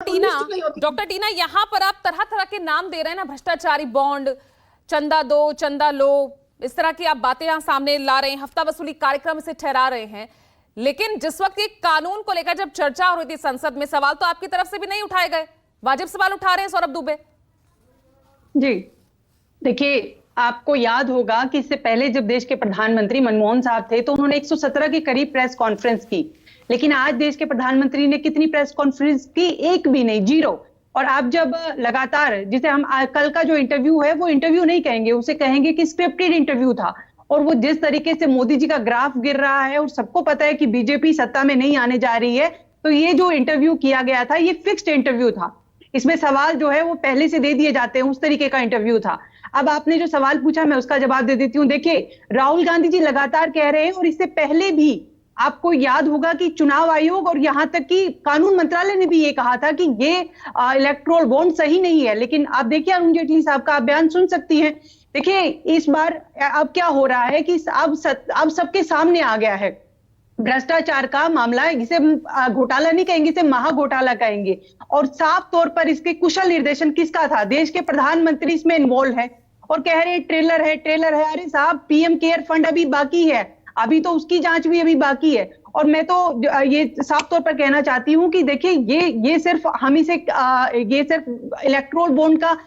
टीना, doctor टीना, यहाँ पर आप तरह तरह के नाम दे रहे हैं ना, भ्रष्टाचारी बॉन्ड, चंदा दो चंदा लो, इस तरह की आप बातें यहाँ सामने ला रहे हैं, हफ्ता वसूली कार्यक्रम से ठहरा रहे हैं। लेकिन जिस वक्त एक कानून को लेकर जब चर्चा हो रही थी संसद में, सवाल तो आपकी तरफ से भी नहीं उठाए गए। वाजिब सवाल उठा रहे हैं सौरभ दुबे जी। देखिए, आपको याद होगा कि इससे पहले जब देश के प्रधानमंत्री मनमोहन साहब थे तो उन्होंने 117 के करीब प्रेस कॉन्फ्रेंस की, लेकिन आज देश के प्रधानमंत्री ने कितनी प्रेस कॉन्फ्रेंस की? एक भी नहीं, जीरो। और आप जब लगातार, जिसे हम कल का जो इंटरव्यू है वो इंटरव्यू नहीं कहेंगे, उसे कहेंगे कि स्क्रिप्टेड इंटरव्यू था। और वो जिस तरीके से मोदी जी का ग्राफ गिर रहा है और सबको पता है कि बीजेपी सत्ता में नहीं आने जा रही है, तो ये जो इंटरव्यू किया गया था ये फिक्स्ड इंटरव्यू था। इसमें सवाल जो है वो पहले से दे दिए जाते हैं, उस तरीके का इंटरव्यू था। अब आपने जो सवाल पूछा मैं उसका जवाब दे देती हूँ। देखिए, राहुल गांधी जी लगातार कह रहे हैं, और इससे पहले भी आपको याद होगा कि चुनाव आयोग और यहां तक कि कानून मंत्रालय ने भी ये कहा था कि ये इलेक्टोरल बॉन्ड सही नहीं है। लेकिन आप देखिए, अरुण जेटली साहब का आप बयान सुन सकती हैं। देखिए, इस बार अब क्या हो रहा है कि अब सबके सामने आ गया है भ्रष्टाचार का मामला है। इसे घोटाला नहीं कहेंगे, इसे महा घोटाला कहेंगे। और साफ तौर पर इसके कुशल निर्देशन किसका था? देश के प्रधानमंत्री इसमें इन्वॉल्व है और कह रहे हैं ट्रेलर है, ट्रेलर है। अरे साहब, पीएम केयर फंड अभी बाकी है, अभी तो उसकी जांच भी अभी बाकी है। और मैं तो ये साफ तौर पर कहना चाहती हूं कि देखिए, ये सिर्फ ये सिर्फ इलेक्ट्रोल बॉन्ड का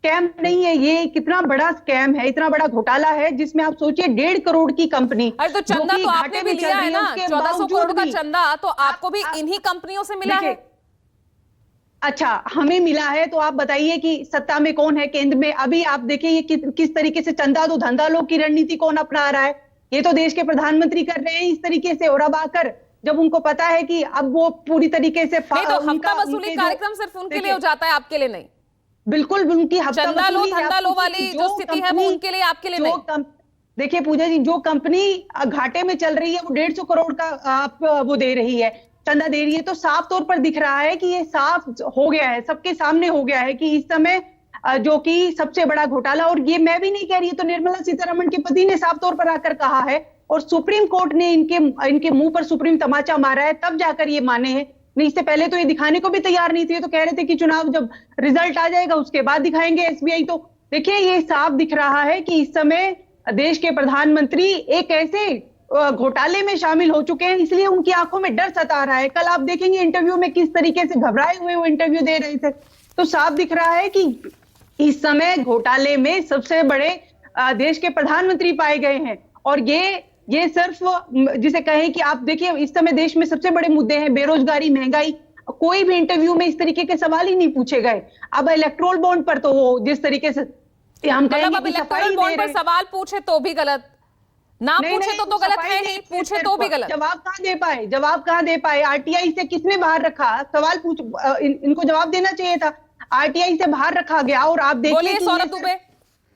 स्कैम नहीं है, ये कितना बड़ा स्कैम है, इतना बड़ा घोटाला है, जिसमें आप सोचिए 1.5 करोड़ की कंपनी। अरे तो चंदा तो आपने भी लिया है ना, 1400 करोड़ का चंदा तो आपको भी इन्हीं कंपनियों से मिला है। अच्छा, हमें मिला है तो आप बताइए कि सत्ता में कौन है केंद्र में? अभी आप देखिए ये किस तरीके से चंदा दो धंधा लो की रणनीति कौन अपना रहा है। ये तो देश के प्रधानमंत्री कर रहे हैं इस तरीके से। और अब आकर जब उनको पता है कि अब वो पूरी तरीके से नहीं, तो हफ्ता वसूली कार्यक्रम सिर्फ उनके लिए हो जाता है, आपके लिए नहीं। बिल्कुल, उनकी हफ्ता चंदा लो धंधा लो वाली जो स्थिति है वो उनके लिए, आपके लिए नहीं। देखिए पूजा जी, जो कंपनी घाटे में चल रही है वो 150 करोड़ का आप वो दे रही है, चंदा दे रही है। तो साफ तौर पर दिख रहा है कि ये साफ हो गया है, सबके सामने हो गया है कि इस समय जो कि सबसे बड़ा घोटाला। और ये मैं भी नहीं कह रही, तो निर्मला सीतारमण के पति ने साफ तौर पर आकर कहा है, और सुप्रीम कोर्ट ने इनके मुंह पर सुप्रीम तमाचा मारा है, तब जाकर ये माने हैं। नहीं, इससे पहले तो ये दिखाने को भी तैयार नहीं थे। तो कह रहे थे कि चुनाव जब रिजल्ट आ जाएगा उसके बाद दिखाएंगे एसबीआई। तो देखिए, ये साफ दिख रहा है कि इस समय देश के प्रधानमंत्री एक ऐसे घोटाले में शामिल हो चुके हैं, इसलिए उनकी आंखों में डर सता रहा है। कल आप देखेंगे इंटरव्यू में किस तरीके से घबराए हुए वो इंटरव्यू दे रहे थे। तो साफ दिख रहा है कि इस समय घोटाले में सबसे बड़े देश के प्रधानमंत्री पाए गए हैं। और ये सिर्फ जिसे कहें कि आप देखिए, इस समय देश में सबसे बड़े मुद्दे हैं बेरोजगारी, महंगाई। कोई भी इंटरव्यू में इस तरीके के सवाल ही नहीं पूछे गए। अब इलेक्टोरल बॉन्ड पर तो वो जिस तरीके से हम कहेंगे कि इलेक्टोरल बॉन्ड पर सवाल पूछे तो भी गलत, ना पूछे तो गलत है ही, पूछे तो भी गलत। जवाब कहां दे पाए? जवाब कहां दे पाए? आरटीआई से किसने बाहर रखा? सवाल पूछ, इनको जवाब देना चाहिए था। आरटीआई से बाहर रखा गया। और आप देखिए सौरभ दुबे,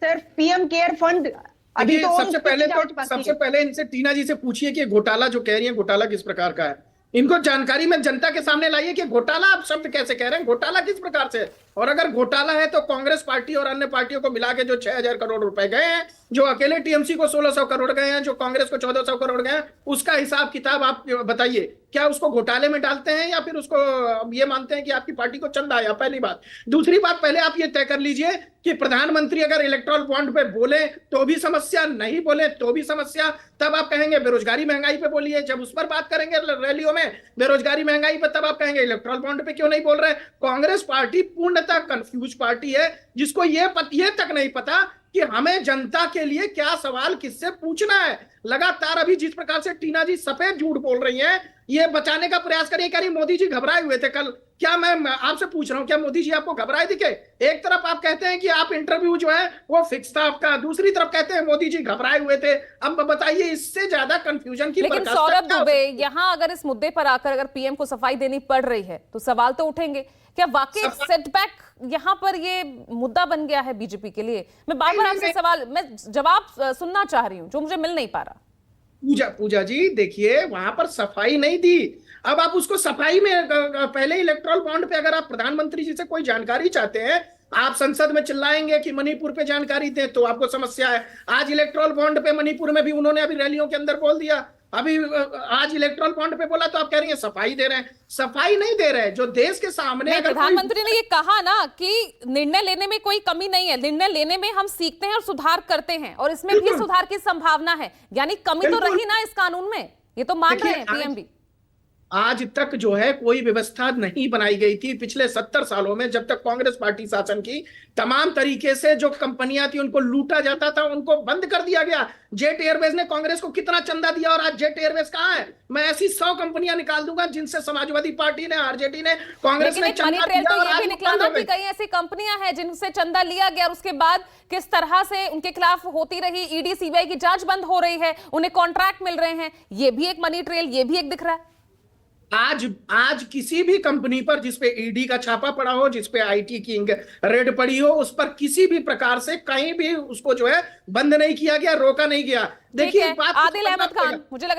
सिर्फ पीएम केयर फंड अभी तो सबसे पहले इनसे, टीना जी से पूछिए कि घोटाला जो कह रही है, घोटाला किस प्रकार का है। इनको जानकारी में जनता के सामने लाइए कि घोटाला आप शब्द कैसे कह रहे हैं, घोटाला किस प्रकार से है। और अगर घोटाला है तो कांग्रेस पार्टी और अन्य पार्टियों को मिला के जो 6000 करोड़ रुपए गए हैं, जो अकेले टीएमसी को 1600 करोड़ गए हैं, जो कांग्रेस को 1400 करोड़ गए हैं, उसका हिसाब किताब आप बताइए। क्या उसको घोटाले में डालते हैं या फिर उसको ये मानते हैं कि आपकी पार्टी को चंदा आया? पहली बात। दूसरी बात, पहले आप ये तय कर लीजिए कि प्रधानमंत्री अगर इलेक्टोरल बॉन्ड पे बोले तो भी समस्या, नहीं बोले तो भी समस्या। तब आप कहेंगे बेरोजगारी महंगाई पे बोलिए, जब उस पर बात करेंगे रैलियों में बेरोजगारी महंगाई पे, तब आप कहेंगे इलेक्टोरल बॉन्ड पे क्यों नहीं बोल रहे। कांग्रेस पार्टी पूर्णतः कंफ्यूज पार्टी है, जिसको ये तक नहीं पता कि हमें जनता के लिए क्या सवाल किससे पूछना है। लगातार अभी जिस प्रकार से टीना जी सफेद झूठ बोल रही हैं, ये बचाने का प्रयास करिए। कह रही मोदी जी घबराए हुए थे कल। क्या मैं आपसे पूछ रहा हूं, क्या मोदी जी आपको घबराए दिखे? एक तरफ आप कहते हैं कि आप इंटरव्यू जो है वो फिक्स था आपका, दूसरी तरफ कहते हैं मोदी जी घबराए हुए थे। अब बताइए, इससे ज्यादा कंफ्यूजन की। लेकिन सौरभ दुबे, यहाँ अगर इस मुद्दे पर आकर अगर पीएम को सफाई देनी पड़ रही है तो सवाल तो उठेंगे। क्या वाकई सेटबैक यहाँ पर ये मुद्दा बन गया है बीजेपी के लिए? मैं बार बार आपसे सवाल, मैं जवाब सुनना चाह रही हूँ जो मुझे मिल नहीं पा रहा। पूजा जी, देखिए वहां पर सफाई नहीं दी। अब आप उसको सफाई में, पहले इलेक्टोरल बॉन्ड पे अगर आप प्रधानमंत्री जी से कोई जानकारी चाहते हैं, आप संसद में चिल्लाएंगे कि मणिपुर पे जानकारी दें तो आपको समस्या है। आज इलेक्टोरल बॉन्ड पे मणिपुर में भी उन्होंने अभी रैलियों के अंदर बोल दिया अभी आज इलेक्ट्रॉन बॉन्ड पे बोला तो आप कह रही हैं सफाई दे रहे हैं। सफाई नहीं दे रहे हैं। जो देश के सामने नहीं, अगर प्रधानमंत्री ने ये कहा ना कि निर्णय लेने में कोई कमी नहीं है, निर्णय लेने में हम सीखते हैं और सुधार करते हैं, और इसमें भी बिल्कुल। सुधार की संभावना है, यानी कमी तो बिल्कुल। रही ना इस कानून में, ये तो मान रहे देखिए, हैं पीएम भी। आज तक जो है कोई व्यवस्था नहीं बनाई गई थी पिछले 70 सालों में, जब तक कांग्रेस पार्टी शासन की। तमाम तरीके से जो कंपनियां थी उनको लूटा जाता था, उनको बंद कर दिया गया। जेट एयरवेज ने कांग्रेस को कितना चंदा दिया और आज जेट एयरवेज कहां है? मैं ऐसी 100 कंपनियां निकाल दूंगा जिनसे समाजवादी पार्टी ने, आरजेडी ने, कांग्रेस लेकिन ने एक मनी चंदा ट्रेल दिया तो और ये आज भी वो निकला बंद ना हो कि गई। कई ऐसी कंपनियां हैं जिनसे चंदा लिया गया और उसके बाद किस तरह से उनके खिलाफ होती रही ईडी सीबीआई की जांच बंद हो रही है, उन्हें कॉन्ट्रैक्ट मिल रहे हैं, ये भी एक मनी ट्रेल, ये भी एक दिख रहा है। आज किसी भी कंपनी पर जिसपे ईडी का छापा पड़ा हो, जिसपे आईटी की रेड पड़ी हो, उस पर किसी भी प्रकार से कहीं भी उसको जो है बंद नहीं किया गया, रोका नहीं गया। ठीक देखिए है, बात को आदिल समझना अहमद पड़ेगा। खान, मुझे लग